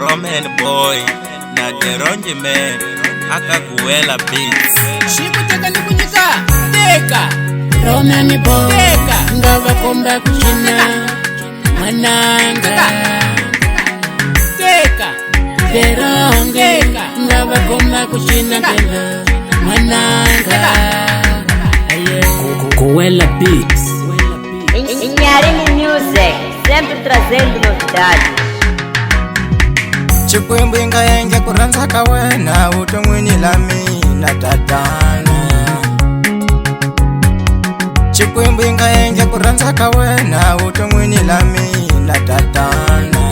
Roman boy na Deronje man akakuwela beats. Shikuteka nikunyika teka Roman boy teka ngava komba kuchina mananga teka Deronje ngava komba kuchina tena mananga Kuwela beats. Inharini Music, sempre trazendo novidades. Chikwembu ingayenje kuranza kawena utomwini lami na tatana. Chikwembu ingayenje kuranza kawena utomwini lami na tatana.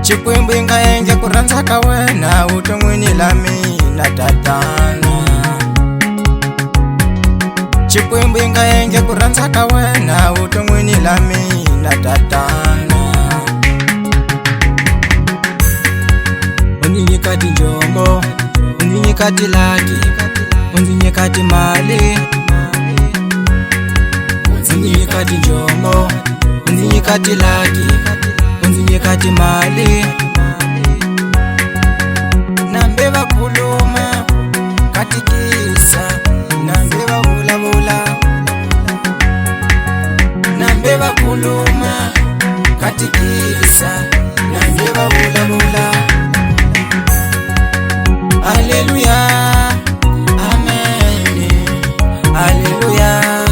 Chikwembu ingayenje kuranza kawena utomwini lami na tatana. Chikwembu ingayenje kuranza kawena utomwini lami na tatana. Undinyikati njombo, undinyikati laki, undinyikati mali. Undinyikati njombo, undinyikati laki, undinyikati mali. Nambeva kuluma katikisa, nambeva vula vula. Nambeva kuluma katikisa, nambeva vula vula. Hallelujah, amen. Hallelujah,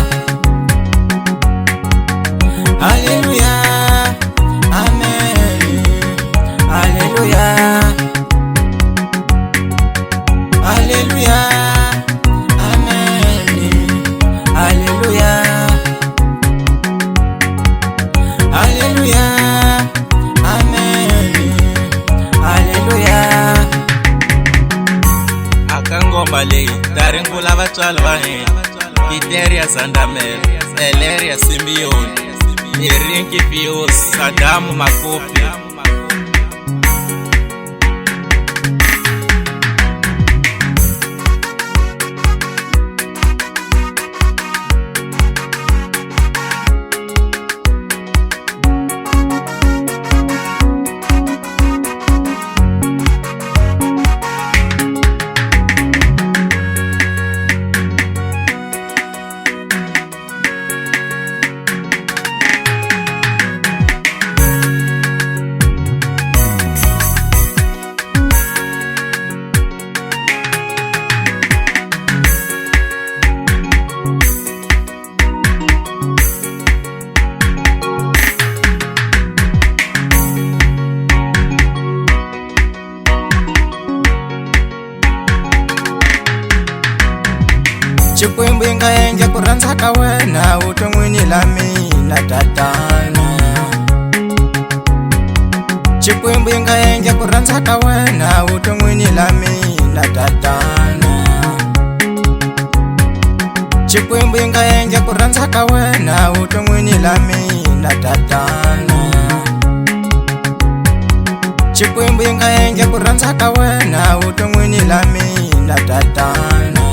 hallelujah, amen. Hallelujah, hallelujah, amen. Hallelujah, hallelujah, amen. Hallelujah. Akangomba leyi taringula vatswali va hina Kiteria Zandamel, Eleria Simeon, Irinki Pius, Sadamu Makopi. Chikwembu ingayenje kuranza kawena utomwini lami na tatana. Chikwembu ingayenje kuranza kawena utomwini lami na tatana. Chikwembu ingayenje kuranza kawena utomwini lami na tatana. Chikwembu ingayenje kuranza kawena utomwini lami na tatana.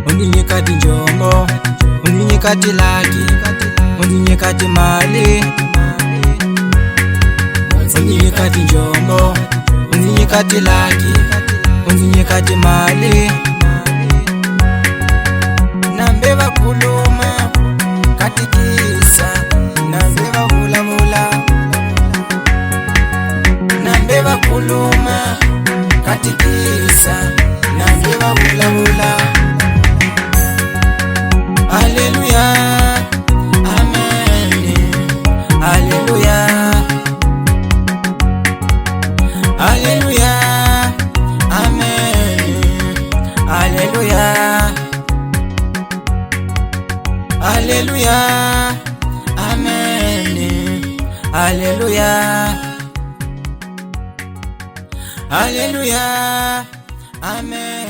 Undinyikati njombo, undinyikati laki, undinyikati mali. Undinyikati njombo, undinyikati laki, undinyikati mali. Nambeva kuluma katikisa, nambeva vula vula. Nambeva kuluma katikisa, nambeva vula vula. Hallelujah, amen. Hallelujah, hallelujah, amen. Hallelujah, hallelujah, amen. Hallelujah, hallelujah, amen.